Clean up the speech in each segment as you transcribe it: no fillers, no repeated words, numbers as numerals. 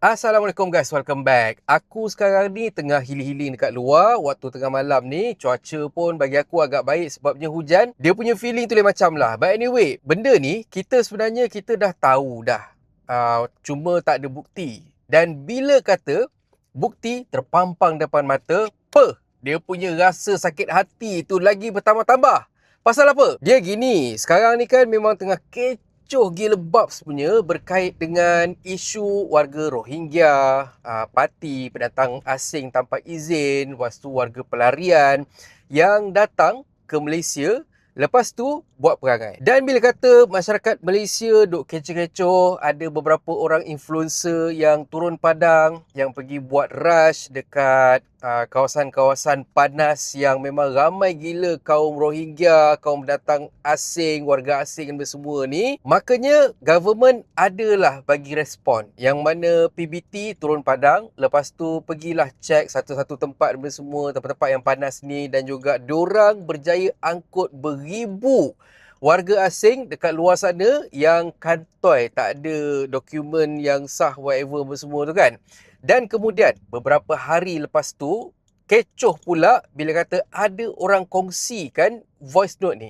Assalamualaikum guys, welcome back. Aku sekarang ni tengah healing-healing dekat luar. Waktu tengah malam ni, cuaca pun bagi aku agak baik sebabnya hujan. Dia punya feeling tu lain macam lah. But anyway, benda ni kita sebenarnya kita dah tahu dah. Cuma tak ada bukti. Dan bila kata bukti terpampang depan mata, dia punya rasa sakit hati tu lagi bertambah-tambah. Pasal apa? Dia gini, sekarang ni kan memang tengah kecoh gila babs punya berkait dengan isu warga Rohingya, parti pendatang asing tanpa izin, lepas tu warga pelarian yang datang ke Malaysia, lepas tu buat perangai. Dan bila kata masyarakat Malaysia duk kecoh-kecoh, ada beberapa orang influencer yang turun padang, yang pergi buat rush dekat kawasan-kawasan panas yang memang ramai gila kaum Rohingya, kaum pendatang asing, warga asing dan semua ni. Makanya government adalah bagi respon yang mana PBT turun padang, lepas tu pergilah cek satu-satu tempat dan semua tempat-tempat yang panas ni, dan juga diorang berjaya angkut beribu warga asing dekat luar sana yang kantoi, tak ada dokumen yang sah whatever semua tu kan. Dan kemudian beberapa hari lepas tu kecoh pula bila kata ada orang kongsikan voice note ni.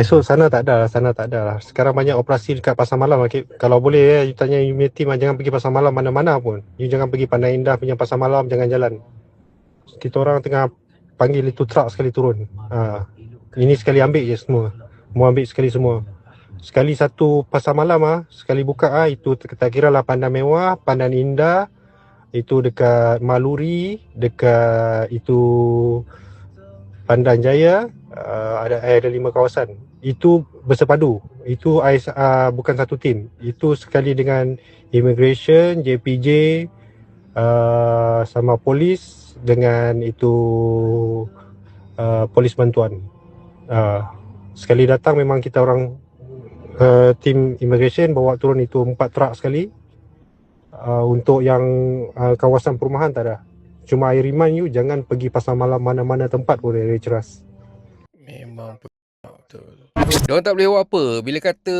So sana tak ada lah. Sekarang banyak operasi dekat pasar malam. Kalau boleh you tanya Unity, jangan pergi pasar malam mana-mana pun. You jangan pergi Pandai Indah punya pasar malam, jangan jalan. Kita orang tengah panggil itu truck sekali turun. Ini sekali ambil je semua. Mau ambil sekali semua. Sekali satu pasar malam sekali buka itu tak kira lah Pandan Mewah, Pandan Indah, itu dekat Maluri, dekat itu Pandan Jaya, ada 5 kawasan. Itu bersepadu. Itu bukan satu tim. Itu sekali dengan immigration, JPJ, sama polis dengan itu polis bantuan. Sekali datang memang kita orang tim immigration bawa turun itu 4 truk sekali. Untuk yang kawasan perumahan tak ada. Cuma I remind you, jangan pergi pasar malam mana-mana tempat pun dari ceras. Memang betul. Diorang tak boleh buat apa. Bila kata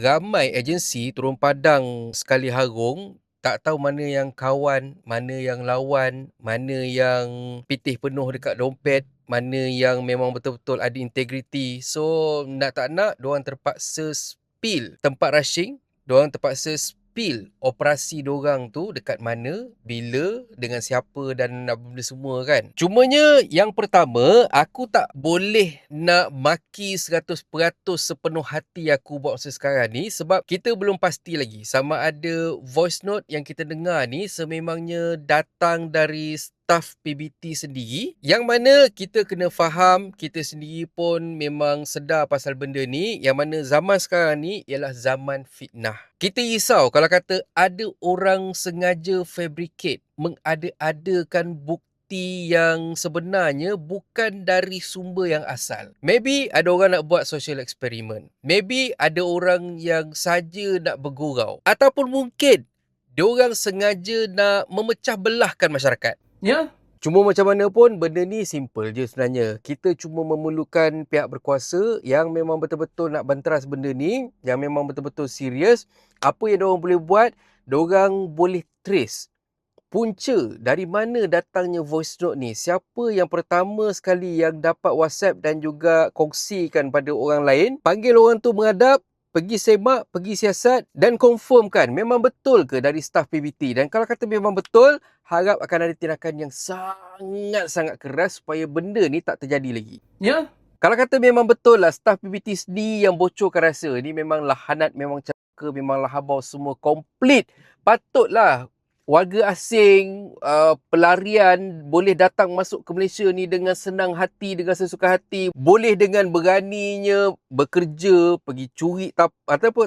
ramai agensi turun padang sekali harung, tak tahu mana yang kawan, mana yang lawan, mana yang pitih penuh dekat dompet, mana yang memang betul-betul ada integriti. So nak tak nak, diorang terpaksa spill tempat rushing, diorang terpaksa spill operasi diorang tu dekat mana, bila, dengan siapa dan benda semua kan. Cumanya yang pertama, aku tak boleh nak maki 100% sepenuh hati aku buat masa sekarang ni, sebab kita belum pasti lagi sama ada voice note yang kita dengar ni sememangnya datang dari staff PBT sendiri, yang mana kita kena faham, kita sendiri pun memang sedar pasal benda ni, yang mana zaman sekarang ni ialah zaman fitnah. Kita risau kalau kata ada orang sengaja fabricate, mengada-adakan bukti yang sebenarnya bukan dari sumber yang asal. Maybe ada orang nak buat social experiment. Maybe ada orang yang saja nak bergurau. Ataupun mungkin diorang sengaja nak memecah belahkan masyarakat. Ya. Cuma macam mana pun, benda ni simple je sebenarnya. Kita cuma memerlukan pihak berkuasa yang memang betul-betul nak banteras benda ni, yang memang betul-betul serius. Apa yang diorang boleh buat, diorang boleh trace punca dari mana datangnya voice note ni. Siapa yang pertama sekali yang dapat WhatsApp dan juga kongsikan pada orang lain. Panggil orang tu menghadap, pergi semak, pergi siasat dan confirmkan memang betul ke dari staff PBT. Dan kalau kata memang betul, harap akan ada tindakan yang sangat-sangat keras supaya benda ni tak terjadi lagi. Ya. Kalau kata memang betul lah staff PBT sendiri yang bocorkan rasa, ni memang lahanat, memang cakap, memang lahabau semua komplit. Patutlah warga asing, pelarian boleh datang masuk ke Malaysia ni dengan senang hati, dengan sesuka hati. Boleh dengan beraninya bekerja, pergi curi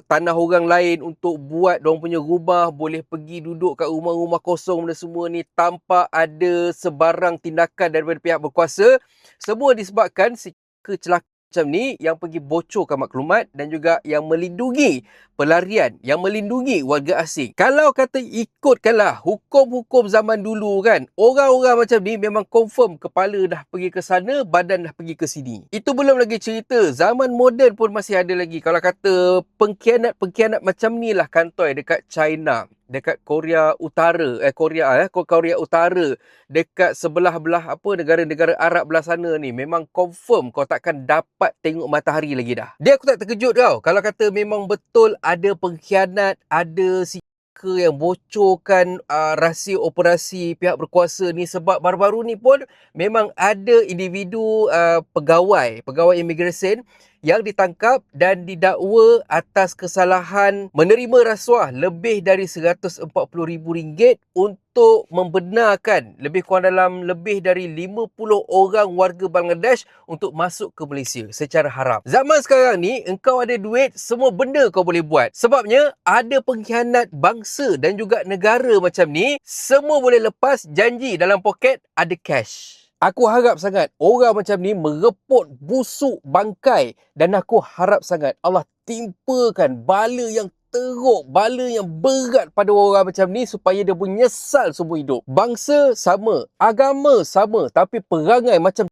tanah orang lain untuk buat diorang punya rumah. Boleh pergi duduk kat rumah-rumah kosong dan semua ni tanpa ada sebarang tindakan daripada pihak berkuasa. Semua disebabkan kecelakaan macam ni yang pergi bocorkan maklumat dan juga yang melindungi pelarian, yang melindungi warga asing. Kalau kata ikutkanlah hukum-hukum zaman dulu kan, orang-orang macam ni memang confirm kepala dah pergi ke sana, badan dah pergi ke sini. Itu belum lagi cerita zaman moden pun masih ada lagi. Kalau kata pengkhianat-pengkhianat macam ni lah kantoi dekat China. dekat Korea Utara, Korea Utara, dekat sebelah-belah negara-negara Arab belah sana ni, memang confirm kau takkan dapat tengok matahari lagi dah. Dia aku tak terkejut kau kalau kata memang betul ada pengkhianat, ada si yang bocorkan rahsia operasi pihak berkuasa ni, sebab baru-baru ni pun memang ada individu pegawai imigresen yang ditangkap dan didakwa atas kesalahan menerima rasuah lebih dari RM140,000 untuk membenarkan lebih kurang dalam lebih dari 50 orang warga Bangladesh untuk masuk ke Malaysia secara haram. Zaman sekarang ni, engkau ada duit, semua benda kau boleh buat. Sebabnya ada pengkhianat bangsa dan juga negara macam ni, semua boleh lepas janji dalam poket ada cash. Aku harap sangat orang macam ni merepot busuk bangkai, dan aku harap sangat Allah timpakan bala yang teruk, bala yang berat pada orang macam ni supaya dia menyesal seumur hidup. Bangsa sama, agama sama, tapi perangai macam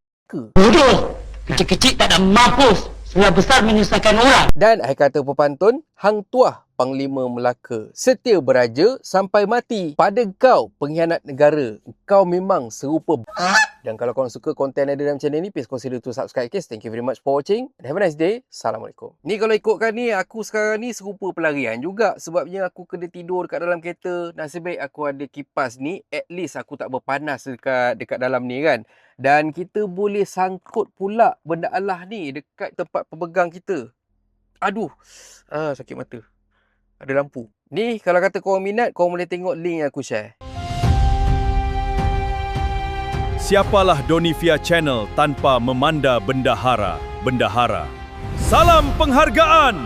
bodoh. Kecil-kecil tak ada mampus, sudah besar menyusahkan orang. Dan kata pepantun, hang tuah Panglima Melaka, setia beraja sampai mati. Pada kau pengkhianat negara, kau memang serupa. Dan kalau korang suka konten ada dalam channel ni, please consider to subscribe guys. Thank you very much for watching and have a nice day. Assalamualaikum. Ni kalau ikutkan ni, aku sekarang ni serupa pelarian juga, sebabnya aku kena tidur dekat dalam kereta. Nasib baik aku ada kipas ni, at least aku tak berpanas dekat dalam ni kan. Dan kita boleh sangkut pula benda Allah ni dekat tempat pemegang kita. Aduh, sakit mata. Ada lampu. Ni kalau kata korang minat, korang boleh tengok link yang aku share. Siapalah Donivia Channel tanpa memanda bendahara. Bendahara. Salam penghargaan.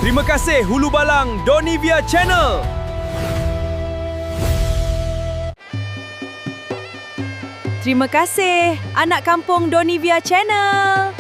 Terima kasih Hulu Balang Donivia Channel. Terima kasih anak kampung Donivia Channel.